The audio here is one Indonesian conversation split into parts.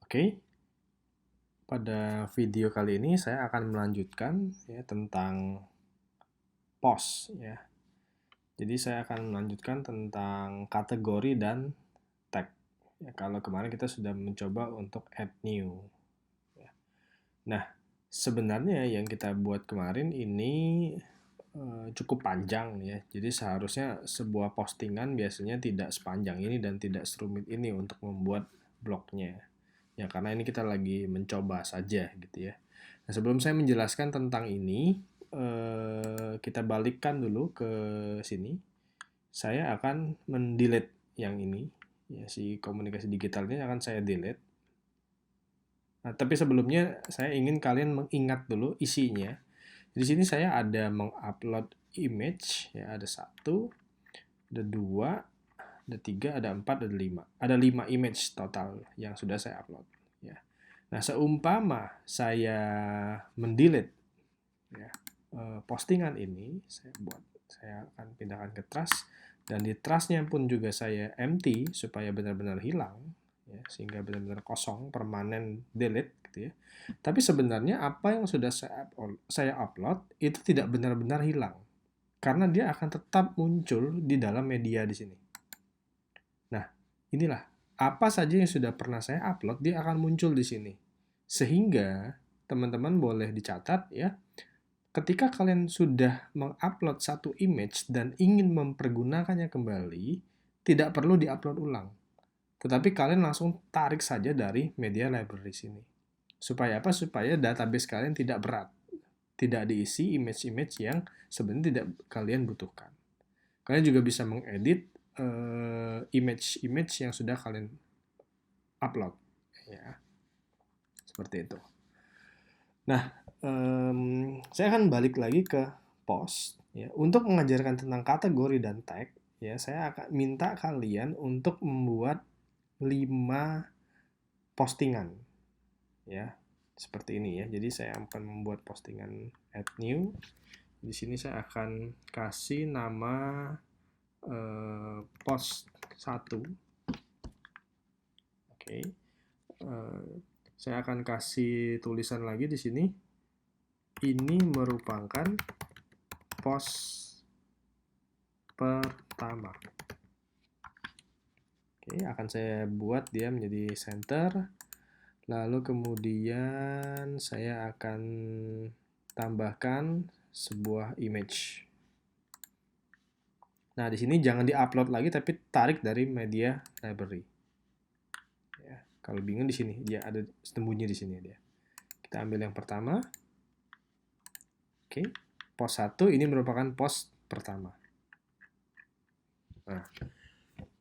Oke, pada video kali ini saya akan melanjutkan ya tentang post ya. Jadi saya akan melanjutkan tentang kategori dan tag. Ya, kalau kemarin kita sudah mencoba untuk add new. Ya. Nah, sebenarnya yang kita buat kemarin ini cukup panjang ya. Jadi seharusnya sebuah postingan biasanya tidak sepanjang ini dan tidak serumit ini untuk membuat blognya. Ya, karena ini kita lagi mencoba saja gitu ya. Nah, sebelum saya menjelaskan tentang ini, kita balikkan dulu ke sini. Saya akan mendelete yang ini, ya, si komunikasi digital ini akan saya delete. Nah, tapi sebelumnya saya ingin kalian mengingat dulu isinya. Di sini saya ada mengupload image, ya ada 1, ada 2, ada 3, ada 4, ada 5. Ada 5 image total yang sudah saya upload. Ya. Nah, seumpama saya mendelete ya, postingan ini, saya akan pindahkan ke Trust, dan di Trustnya pun juga saya empty supaya benar-benar hilang, ya, sehingga benar-benar kosong, permanen delete gitu ya. Tapi sebenarnya apa yang sudah saya upload itu tidak benar-benar hilang, karena dia akan tetap muncul di dalam media di sini. Nah, inilah apa saja yang sudah pernah saya upload, dia akan muncul di sini. Sehingga teman-teman boleh dicatat ya, ketika kalian sudah mengupload satu image dan ingin mempergunakannya kembali, tidak perlu diupload ulang. Tetapi kalian langsung tarik saja dari media library sini. Supaya apa? Supaya database kalian tidak berat. Tidak diisi image-image yang sebenarnya tidak kalian butuhkan. Kalian juga bisa mengedit image-image yang sudah kalian upload. Ya, seperti itu. Nah, saya akan balik lagi ke post. Ya. Untuk mengajarkan tentang kategori dan tag, ya, saya akan minta kalian untuk membuat 5 postingan. Ya, seperti ini ya. Jadi saya akan membuat postingan add new. Di sini saya akan kasih nama post 1. Oke. Saya akan kasih tulisan lagi di sini. Ini merupakan post pertama. Oke, akan saya buat dia menjadi center. Lalu kemudian saya akan tambahkan sebuah image. Nah, di sini jangan diupload lagi, tapi tarik dari media library. Ya, kalau bingung di sini, dia ada sembunyi di sini dia. Kita ambil yang pertama. Oke, post 1 ini merupakan post pertama. Nah,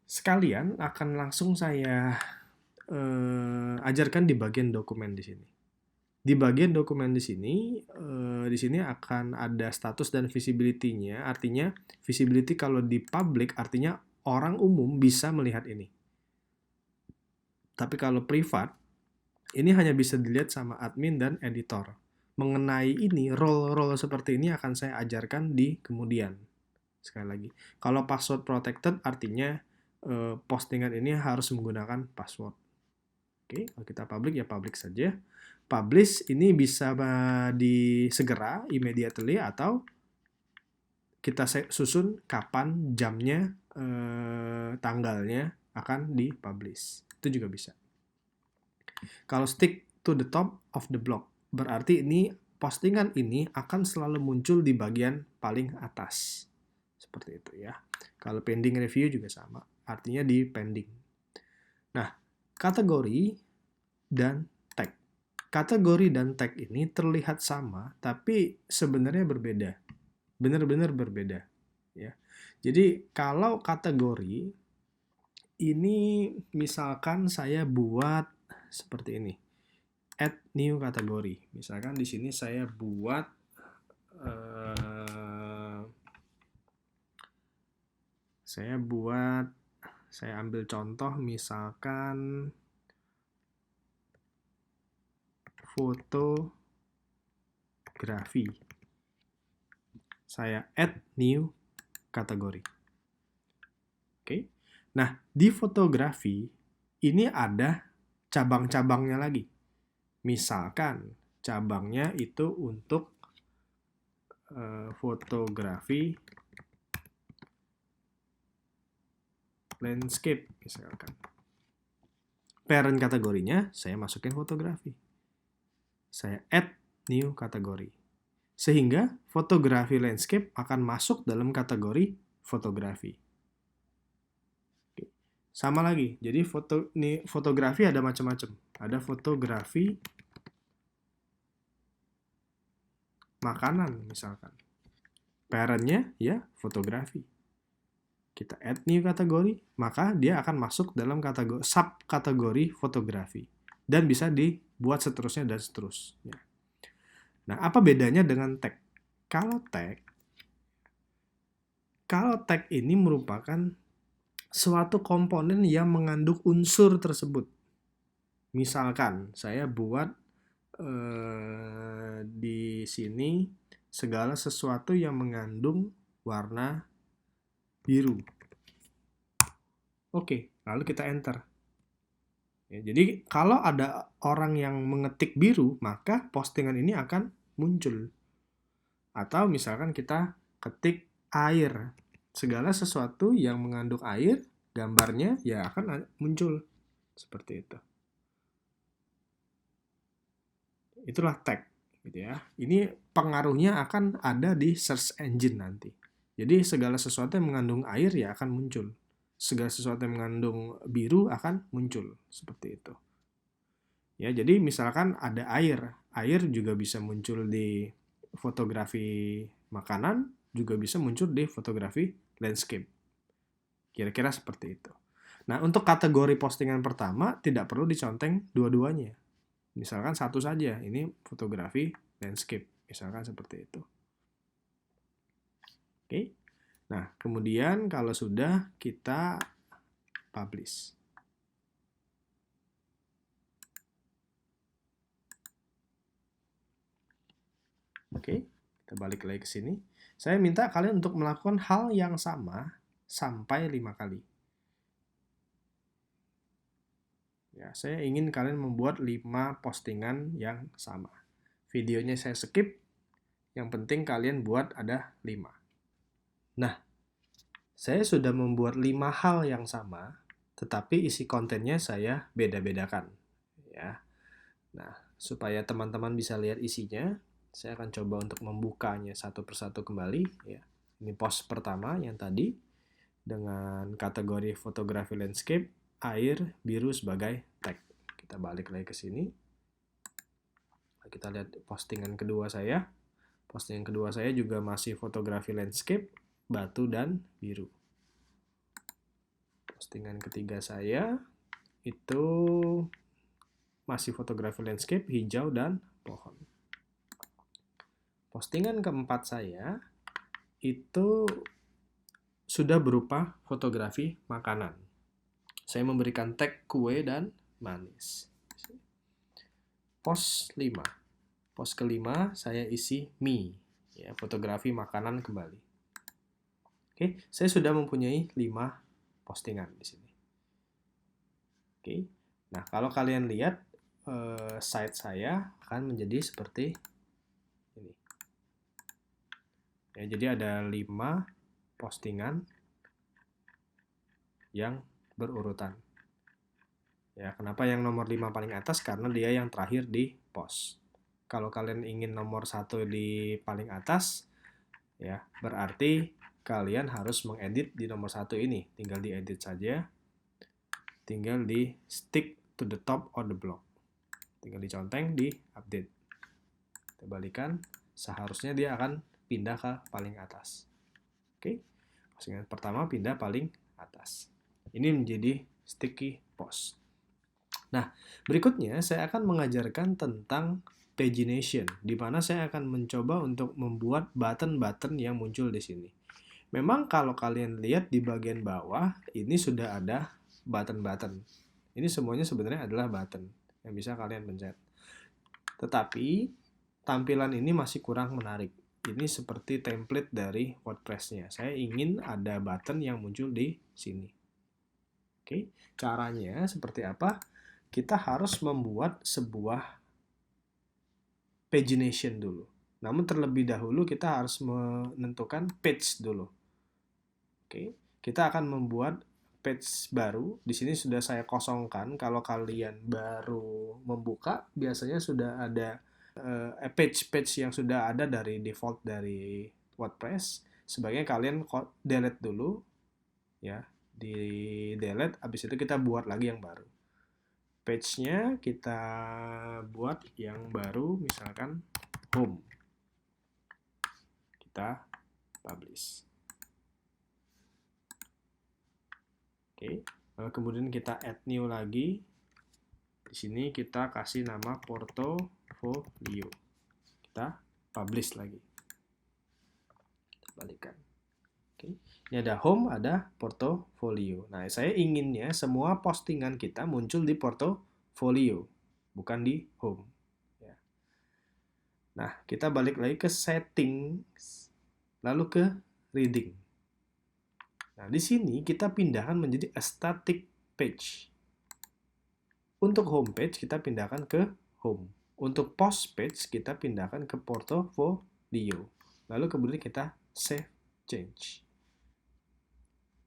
sekalian akan langsung saya ajarkan di bagian dokumen di sini. Di bagian dokumen di sini akan ada status dan visibility-nya. Artinya visibility kalau di public artinya orang umum bisa melihat ini. Tapi kalau privat, ini hanya bisa dilihat sama admin dan editor. Mengenai ini, role-role seperti ini akan saya ajarkan di kemudian. Sekali lagi, kalau password protected artinya postingan ini harus menggunakan password. Oke, kalau kita public ya public saja. Publish ini bisa disegera, immediately, atau kita susun kapan jamnya, tanggalnya akan dipublish. Itu juga bisa. Kalau stick to the top of the block, berarti ini postingan ini akan selalu muncul di bagian paling atas. Seperti itu ya. Kalau pending review juga sama, artinya di pending. Nah, kategori dan tag. Kategori dan tag ini terlihat sama, tapi sebenarnya berbeda. Benar-benar berbeda. Ya. Jadi, kalau kategori, ini misalkan saya buat seperti ini. Add new kategori. Misalkan di sini saya buat saya ambil contoh misalkan fotografi. Saya add new kategori. Oke. Nah, di fotografi ini ada cabang-cabangnya lagi. Misalkan cabangnya itu untuk fotografi landscape misalkan. Parent kategorinya saya masukin fotografi. Saya add new kategori. Sehingga fotografi landscape akan masuk dalam kategori fotografi. Sama lagi, jadi fotografi ada macam-macam. Ada fotografi makanan misalkan. Parentnya ya fotografi. Kita add new kategori, maka dia akan masuk dalam kategori subkategori fotografi dan bisa dibuat seterusnya dan seterusnya. Nah, apa bedanya dengan tag? Kalau tag ini merupakan suatu komponen yang mengandung unsur tersebut. Misalkan saya buat di sini segala sesuatu yang mengandung warna biru. Oke, lalu kita enter. Ya, jadi kalau ada orang yang mengetik biru, maka postingan ini akan muncul. Atau misalkan kita ketik air. Segala sesuatu yang mengandung air, gambarnya ya akan muncul. Seperti itu. Itulah tag. Gitu ya. Ini pengaruhnya akan ada di search engine nanti. Jadi segala sesuatu yang mengandung air ya akan muncul. Segala sesuatu yang mengandung biru akan muncul. Seperti itu. Ya, jadi misalkan ada air. Air juga bisa muncul di fotografi makanan, juga bisa muncul di fotografi landscape. Kira-kira seperti itu. Nah, untuk kategori postingan pertama tidak perlu diconteng dua-duanya. Misalkan satu saja, ini fotografi landscape. Misalkan seperti itu. Oke. Nah, kemudian kalau sudah kita publish. Oke, kita balik lagi ke sini. Saya minta kalian untuk melakukan hal yang sama sampai 5 kali. Ya, saya ingin kalian membuat 5 postingan yang sama. Videonya saya skip, yang penting kalian buat ada 5. Nah, saya sudah membuat 5 hal yang sama, tetapi isi kontennya saya beda-bedakan. Ya. Nah, supaya teman-teman bisa lihat isinya, saya akan coba untuk membukanya satu persatu kembali. Ya. Ini post pertama yang tadi, dengan kategori fotografi landscape, air biru sebagai tag. Kita balik lagi ke sini. Kita lihat postingan kedua saya. Postingan kedua saya juga masih fotografi landscape, batu dan biru. Postingan ketiga saya itu masih fotografi landscape, hijau dan pohon. Postingan keempat saya itu sudah berupa fotografi makanan. Saya memberikan tag kue dan manis. Post 5. Post kelima saya isi mie, ya, fotografi makanan kembali. Oke, saya sudah mempunyai 5 postingan di sini. Oke. Nah, kalau kalian lihat site saya akan menjadi seperti ini. Ya, jadi ada 5 postingan yang berurutan. Ya, kenapa yang nomor 5 paling atas? Karena dia yang terakhir di post. Kalau kalian ingin nomor 1 di paling atas, ya, berarti kalian harus mengedit di nomor 1 ini. Tinggal diedit saja. Tinggal di stick to the top of the block. Tinggal diconteng, di update. Kita balikan, seharusnya dia akan pindah ke paling atas. Oke, postingan pertama pindah paling atas. Ini menjadi sticky post. Nah, berikutnya saya akan mengajarkan tentang pagination, di mana saya akan mencoba untuk membuat button-button yang muncul di sini. Memang kalau kalian lihat di bagian bawah, ini sudah ada button-button. Ini semuanya sebenarnya adalah button yang bisa kalian pencet. Tetapi tampilan ini masih kurang menarik. Ini seperti template dari WordPress-nya. Saya ingin ada button yang muncul di sini. Oke, caranya seperti apa? kita harus membuat sebuah pagination dulu. Namun terlebih dahulu kita harus menentukan page dulu. Oke, kita akan membuat page baru. Di sini sudah saya kosongkan. Kalau kalian baru membuka, biasanya sudah ada page-page yang sudah ada dari default dari WordPress. Sebaiknya kalian delete dulu, ya, di delete. Habis itu kita buat lagi yang baru. Page-nya kita buat yang baru, misalkan home. Kita publish. Oke, lalu kemudian kita add new lagi. Di sini kita kasih nama portofolio. Kita publish lagi. Kita balikkan. Oke, ini ada home, ada portofolio. Nah, saya inginnya semua postingan kita muncul di portofolio, bukan di home. Nah, kita balik lagi ke settings, lalu ke reading. Nah, di sini kita pindahkan menjadi a static page. Untuk home page kita pindahkan ke home. Untuk post page kita pindahkan ke portfolio. Lalu kemudian kita save change.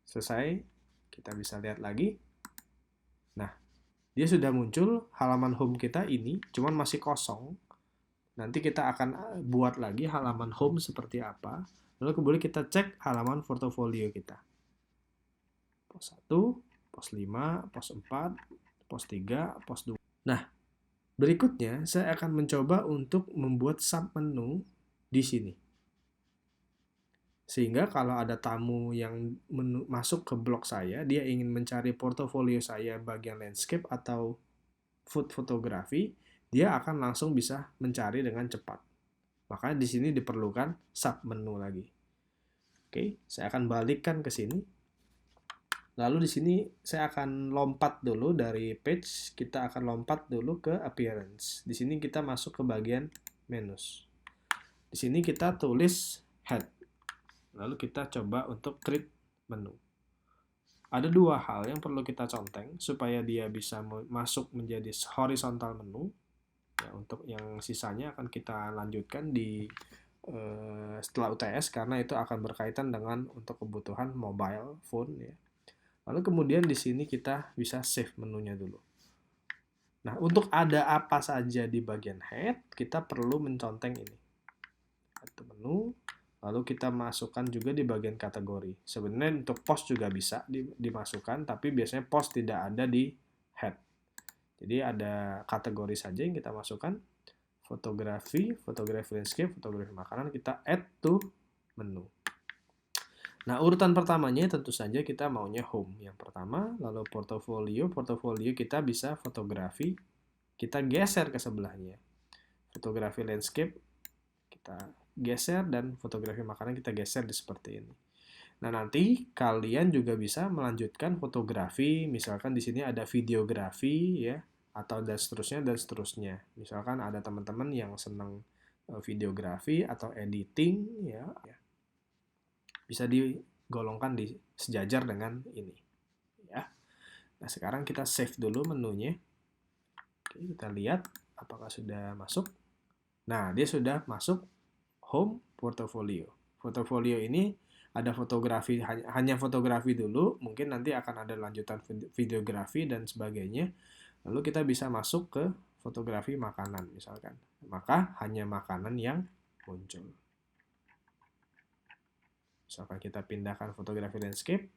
Selesai, kita bisa lihat lagi. Nah, dia sudah muncul halaman home kita ini, cuman masih kosong. Nanti kita akan buat lagi halaman home seperti apa. Lalu kemudian kita cek halaman portofolio kita. Post 1, post 5, post 4, post 3, post 2. Nah, berikutnya saya akan mencoba untuk membuat submenu di sini. Sehingga kalau ada tamu yang masuk ke blog saya, dia ingin mencari portofolio saya bagian landscape atau food photography, dia akan langsung bisa mencari dengan cepat. Makanya di sini diperlukan submenu lagi. Oke, saya akan balikkan ke sini. Lalu di sini saya akan lompat dulu dari page, kita akan lompat dulu ke appearance. Di sini kita masuk ke bagian menus. Di sini kita tulis head. Lalu kita coba untuk create menu. Ada dua hal yang perlu kita conteng supaya dia bisa masuk menjadi horizontal menu. Ya, untuk yang sisanya akan kita lanjutkan di setelah UTS karena itu akan berkaitan dengan untuk kebutuhan mobile phone ya. Lalu kemudian di sini kita bisa save menunya dulu. Nah, untuk ada apa saja di bagian head, kita perlu menconteng ini. Satu menu, lalu kita masukkan juga di bagian kategori. Sebenarnya untuk post juga bisa dimasukkan, tapi biasanya post tidak ada di head. Jadi ada kategori saja yang kita masukkan. Fotografi, fotografi landscape, fotografi makanan, kita add to menu. Nah, urutan pertamanya tentu saja kita maunya home. Yang pertama, lalu portofolio. Portofolio kita bisa fotografi, kita geser ke sebelahnya. Fotografi landscape, kita geser, dan fotografi makanan kita geser di seperti ini. Nah, nanti kalian juga bisa melanjutkan fotografi, misalkan di sini ada videografi, ya, atau dan seterusnya. Misalkan ada teman-teman yang senang videografi atau editing, ya, bisa digolongkan di sejajar dengan ini. Ya. Nah, sekarang kita save dulu menunya. Oke, kita lihat apakah sudah masuk. Nah, dia sudah masuk home portfolio. Portfolio ini ada fotografi, hanya fotografi dulu, mungkin nanti akan ada lanjutan videografi dan sebagainya. Lalu kita bisa masuk ke fotografi makanan misalkan. Maka hanya makanan yang muncul. Misalkan kita pindahkan fotografi landscape,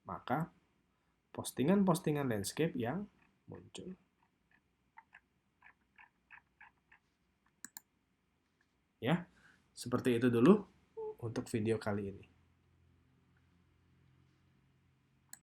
maka postingan-postingan landscape yang muncul. Ya, seperti itu dulu untuk video kali ini.